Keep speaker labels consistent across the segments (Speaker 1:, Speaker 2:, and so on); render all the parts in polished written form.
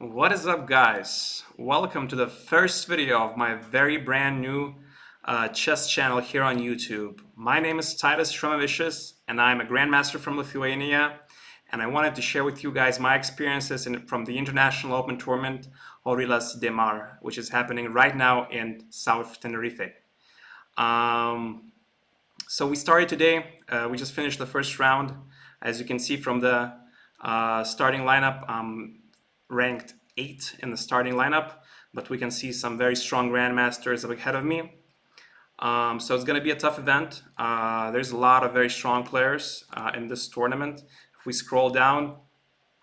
Speaker 1: What is up, guys? Welcome to the first video of my very brand new chess channel here on YouTube. My name is Titus Shromovicius, and I'm a Grandmaster from Lithuania, and I wanted to share with you guys my experiences from the International Open Tournament Orillas de Mar, which is happening right now in South Tenerife. So we started today. We just finished the first round. As you can see from the starting lineup, ranked 8 in the starting lineup, but we can see some very strong grandmasters ahead of me. So it's going to be a tough event. There's a lot of very strong players in this tournament. If we scroll down,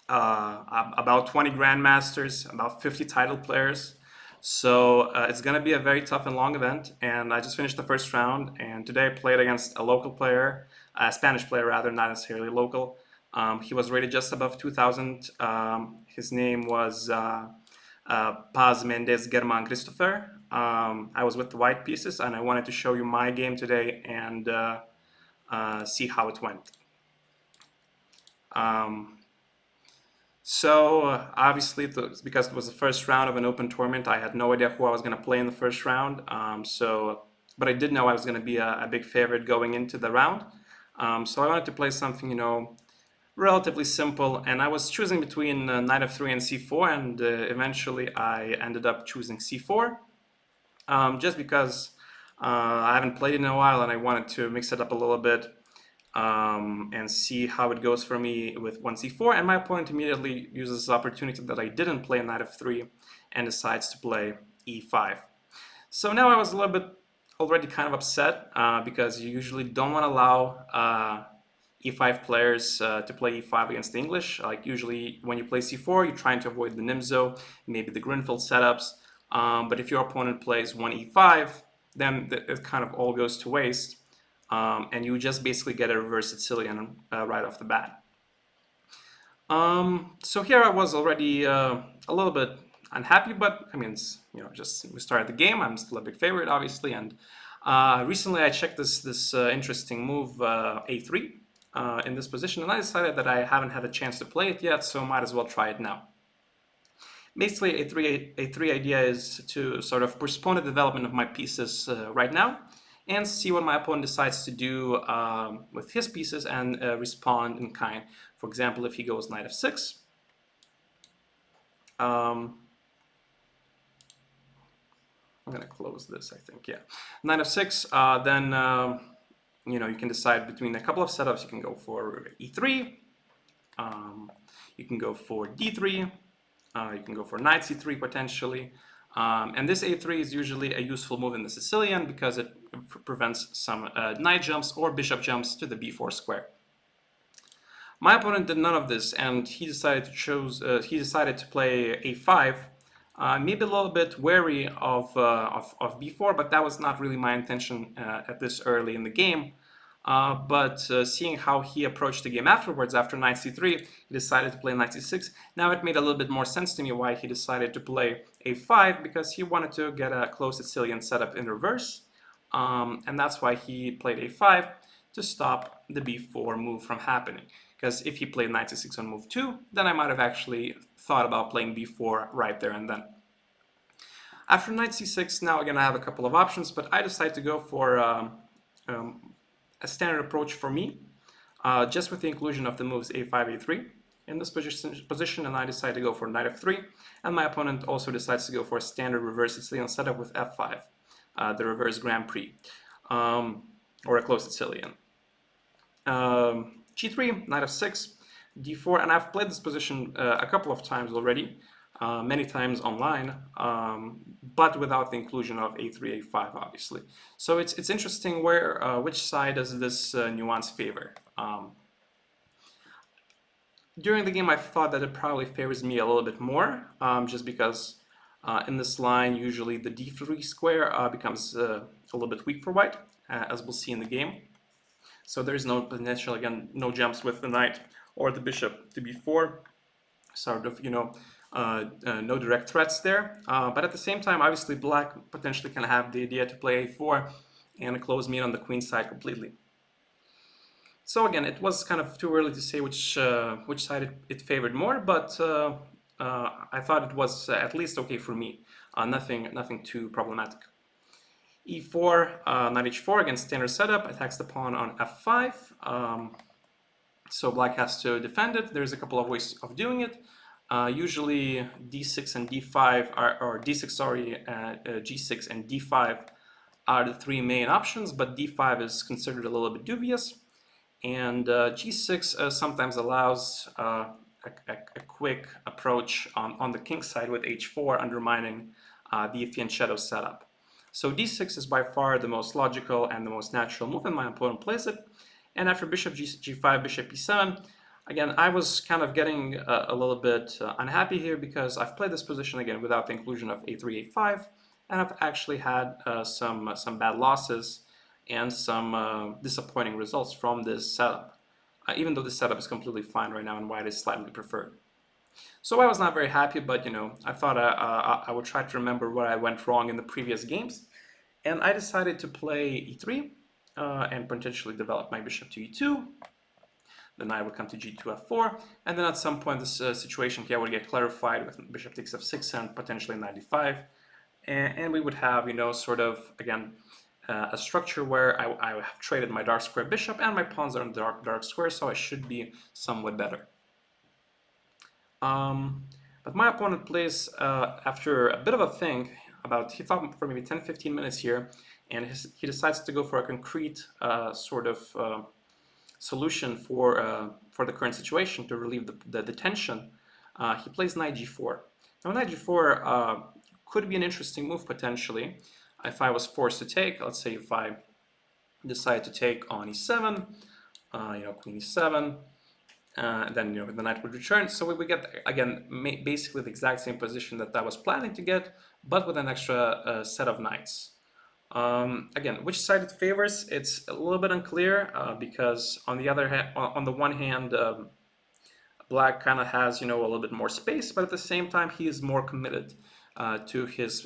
Speaker 1: about 20 grandmasters, about 50 title players. So it's going to be a very tough and long event. And I just finished the first round, and today I played against a local player, a Spanish player rather, not necessarily local. He was rated just above 2000. His name was Paz Mendez German Christopher. I was with the white pieces, and I wanted to show you my game today and see how it went. Obviously, because it was the first round of an open tournament, I had no idea who I was going to play in the first round. But I did know I was going to be a big favorite going into the round. So I wanted to play something, relatively simple, and I was choosing between knight f3 and c4, and eventually I ended up choosing c4, just because I haven't played it in a while and I wanted to mix it up a little bit and see how it goes for me with 1c4, and my opponent immediately uses this opportunity that I didn't play knight f3 and decides to play e5. So now I was a little bit already kind of upset because you usually don't want to allow e5 players to play e5 against the English. Like usually when you play c4, you're trying to avoid the Nimzo, maybe the Grunfeld setups. But if your opponent plays one e5, then it kind of all goes to waste. And you just basically get a reverse Sicilian right off the bat. So here I was already a little bit unhappy, but I mean, just we started the game. I'm still a big favorite, obviously, and recently I checked this interesting move, a3, in this position, and I decided that I haven't had a chance to play it yet, so might as well try it now. Basically, a3 idea is to sort of postpone the development of my pieces right now and see what my opponent decides to do with his pieces and respond in kind. For example, if he goes knight f6, I'm going to close this, I think, yeah. Knight f6, then you can decide between a couple of setups. You can go for e3, you can go for d3, you can go for knight c3 potentially. And this a3 is usually a useful move in the Sicilian because it prevents some knight jumps or bishop jumps to the b4 square. My opponent did none of this, and he decided to play a5. Maybe a little bit wary of b4, but that was not really my intention at this early in the game. But seeing how he approached the game afterwards, after knight c3, he decided to play knight c6. Now it made a little bit more sense to me why he decided to play a5, because he wanted to get a close Sicilian setup in reverse. And that's why he played a5, to stop the b4 move from happening. Because if he played knight c6 on move 2, then I might have actually thought about playing b4 right there and then. After knight c6, now again I have a couple of options, but I decided to go for a standard approach for me, just with the inclusion of the moves a5, a3 in this position, and I decided to go for knight f3, and my opponent also decides to go for a standard reverse Sicilian setup with f5, the reverse Grand Prix, or a close Sicilian. G3, knight f6, d4, and I've played this position a couple of times already, many times online, but without the inclusion of a3, a5, obviously. So it's interesting which side does this nuance favor. During the game, I thought that it probably favors me a little bit more, just because in this line, usually the d3 square becomes a little bit weak for white, as we'll see in the game. So there's no potential, again, no jumps with the knight or the bishop to b4, sort of, no direct threats there. But at the same time, obviously, black potentially can have the idea to play a4 and close me on the queen side completely. So again, it was kind of too early to say which side it favored more, but I thought it was at least okay for me. Nothing too problematic. E4, knight h4 against standard setup, attacks the pawn on f5. So black has to defend it. There's a couple of ways of doing it. Usually d6 and d5 or d6, sorry, g6 and d5 are the three main options, but d5 is considered a little bit dubious. And g6 sometimes allows a quick approach on the king side with h4, undermining the Ifian shadow setup. So d6 is by far the most logical and the most natural move, and my opponent plays it. And after bishop g5, bishop e7, again, I was kind of getting a little bit unhappy here because I've played this position again without the inclusion of a3, a5, and I've actually had some bad losses and some disappointing results from this setup, even though this setup is completely fine right now and white is slightly preferred. So I was not very happy, but I thought I would try to remember what I went wrong in the previous games, and I decided to play e3 and potentially develop my bishop to e2. Then I would come to g2, f4, and then at some point this situation here would get clarified with bishop takes f6 and potentially knight d5, and we would have, sort of, again, a structure where I have traded my dark square bishop and my pawns are in dark square, so I should be somewhat better. But my opponent plays, after a bit of a think, he thought for maybe 10-15 minutes here, and he decides to go for a concrete sort of solution for the current situation to relieve the tension. He plays knight g4. Now knight g4 could be an interesting move potentially if I was forced to take. Let's say if I decide to take on e7, queen e7, then the knight would return. So we would get again basically the exact same position that I was planning to get, but with an extra set of knights. Again, which side it favors, it's a little bit unclear because on the other hand, on the one hand, black kind of has a little bit more space, but at the same time he is more committed to his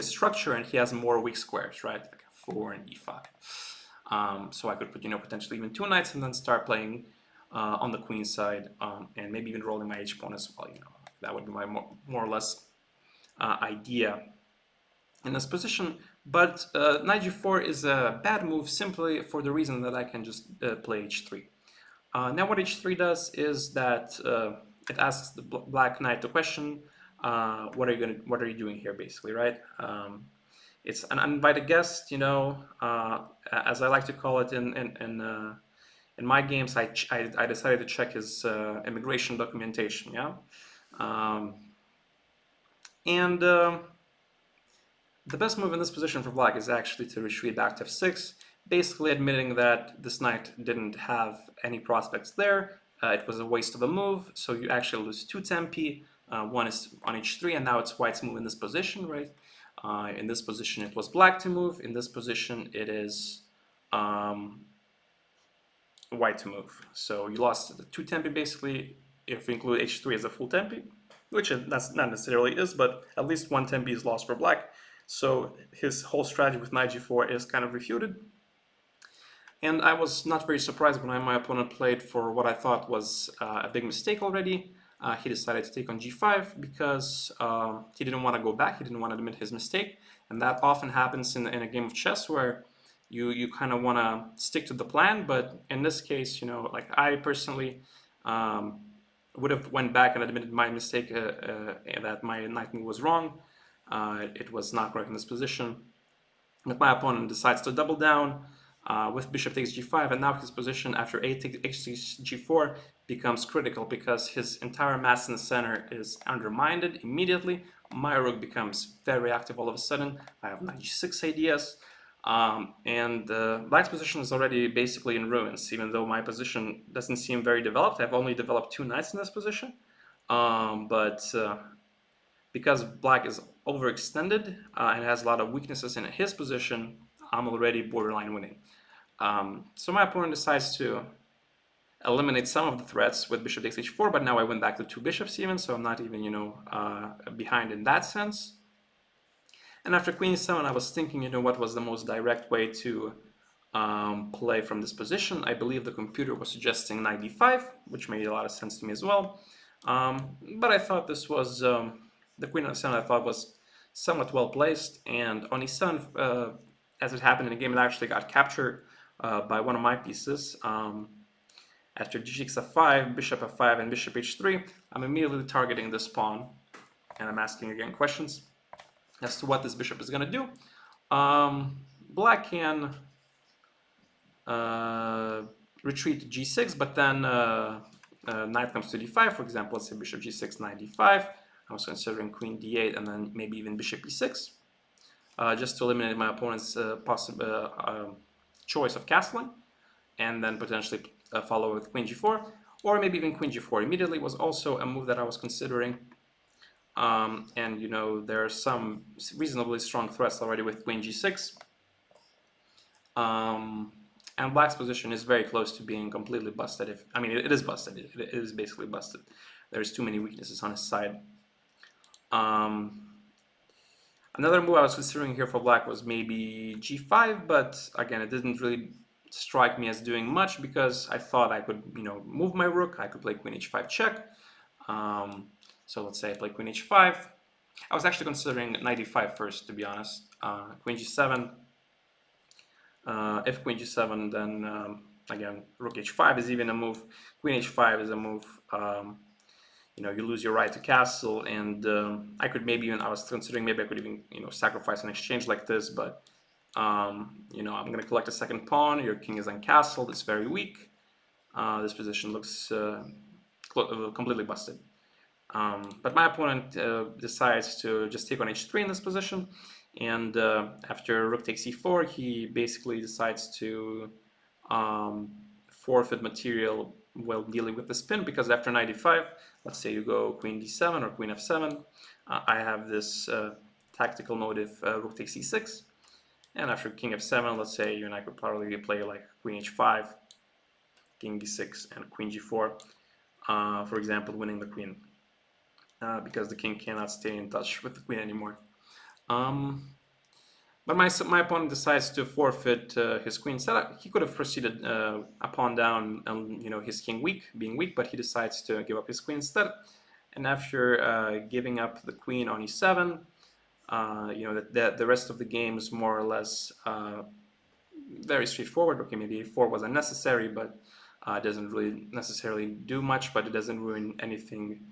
Speaker 1: structure, and he has more weak squares, right? Like 4 and e5. So I could put potentially even 2 knights and then start playing on the queen side, and maybe even rolling my h pawn as well. That would be my more or less idea in this position. But knight g4 is a bad move simply for the reason that I can just play h3. Now what h3 does is that it asks the black knight the question, what are you doing here, basically, right? It's an uninvited guest, as I like to call it in my games. I decided to check his immigration documentation, yeah. The best move in this position for black is actually to retreat back to f6, basically admitting that this knight didn't have any prospects there. It was a waste of a move, so you actually lose 2 tempi. One is on h3, and now it's white's move in this position, right? In this position it was black to move. In this position it is white to move. So you lost 2 tempi basically, if we include h3 as a full tempi, which that's not necessarily is, but at least 1 tempi is lost for black. So his whole strategy with knight g4 is kind of refuted. And I was not very surprised when my opponent played for what I thought was a big mistake already. He decided to take on g5 because he didn't want to go back, he didn't want to admit his mistake. And that often happens in a game of chess where you kind of want to stick to the plan, but in this case, like I personally would have went back and admitted my mistake, that my knight move was wrong. It was not correct in this position. But my opponent decides to double down with bishop takes g5, and now his position after a takes g4 becomes critical because his entire mass in the center is undermined immediately. My rook becomes very active all of a sudden. I have knight g6 ideas, and black's position is already basically in ruins, even though my position doesn't seem very developed. I've only developed 2 knights in this position, but because black is overextended and has a lot of weaknesses in his position, I'm already borderline winning. So my opponent decides to eliminate some of the threats with bishop takes h4, but now I went back to 2 bishops even, so I'm not even, behind in that sense. And after queen e7, I was thinking, what was the most direct way to play from this position. I believe the computer was suggesting knight d5, which made a lot of sense to me as well. But I thought this was the queen on e7. I thought was somewhat well placed, and on e7, as it happened in the game, it actually got captured by one of my pieces. After g6 f5, bishop f5, and bishop h3, I'm immediately targeting this pawn, and I'm asking again questions as to what this bishop is going to do. Black can retreat to g6, but then knight comes to d5, for example. Let's say bishop g6, knight d5. I was considering queen d8, and then maybe even bishop e6, just to eliminate my opponent's possible choice of castling, and then potentially follow with queen g4, or maybe even queen g4 immediately was also a move that I was considering. And you know, there are some reasonably strong threats already with queen g6. And black's position is very close to being completely busted. It is busted. It is basically busted. There's too many weaknesses on his side. Another move I was considering here for black was maybe g5, but again, it didn't really strike me as doing much because I thought I could, you know, move my rook. I could play queen h5 check. So let's say I play queen h5. I was actually considering knight e5 first, to be honest. Queen g7. If queen g7, then again, rook h5 is even a move. Queen h5 is a move. You know, you lose your right to castle, and I could maybe even, I was considering maybe I could even, you know, sacrifice an exchange like this, but you know, I'm going to collect a second pawn. Your king is uncastled. It's very weak. This position looks completely busted. But my opponent decides to just take on h3 in this position, and after rook takes e4, he basically decides to forfeit material while dealing with the spin, because after knight e5, let's say you go queen d7 or queen f7, I have this tactical motive rook takes e6, and after king f7, let's say you and I could probably play like queen h5, king d6, and queen g4, for example, winning the queen. Because the king cannot stay in touch with the queen anymore. But my opponent decides to forfeit his queen. He could have proceeded a pawn down, and you know, his king being weak, but he decides to give up his queen instead. And after giving up the queen on e7, you know, the rest of the game is more or less very straightforward. Okay, maybe a4 was unnecessary, but it doesn't really necessarily do much, but it doesn't ruin anything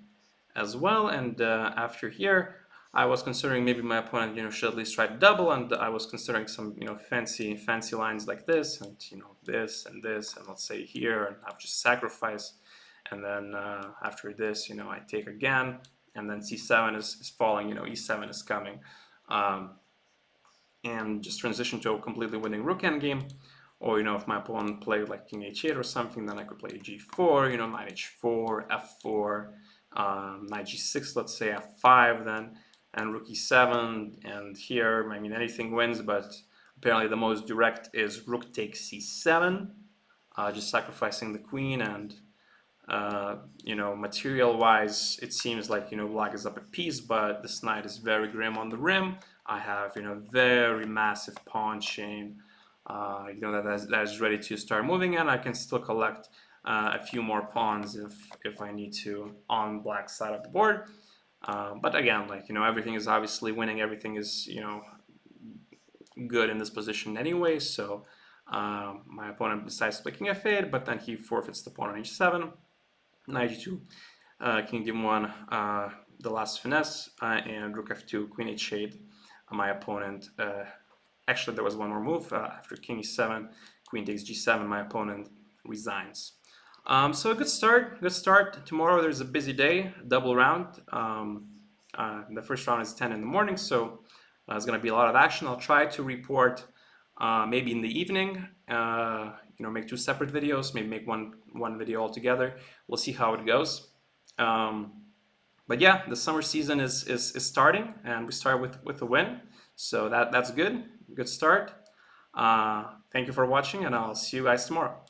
Speaker 1: as well. And after here, I was considering maybe my opponent, you know, should at least try to double, and I was considering some, you know, fancy lines like this, and you know, this, and let's say here, and I'll just sacrifice, and then after this, you know, I take again, and then c7 is falling, you know, e7 is coming, and just transition to a completely winning rook endgame. Or, you know, if my opponent played like king h8 or something, then I could play g4, you know, knight h4, f4, knight g6, let's say f5 then, and rook e7, and here, I mean, anything wins, but apparently the most direct is rook takes c7, just sacrificing the queen, and you know, material-wise, it seems like, you know, black is up a piece, but this knight is very grim on the rim. I have, you know, very massive pawn chain, you know, that is ready to start moving, and I can still collect a few more pawns if I need to on black side of the board. But again, like, you know, everything is obviously winning. Everything is, you know, good in this position anyway. So my opponent decides to play king f8, but then he forfeits the pawn on h7, knight g2, king d1, the last finesse, and rook f2, queen h8. My opponent, actually there was one more move, after king e7, queen takes g7, my opponent resigns. So a good start. Tomorrow there's a busy day, double round. The first round is 10 in the morning, so there's going to be a lot of action. I'll try to report maybe in the evening, you know, make two separate videos, maybe make one video altogether. We'll see how it goes. But yeah, the summer season is starting, and we start with a win, so that's good start. Thank you for watching, and I'll see you guys tomorrow.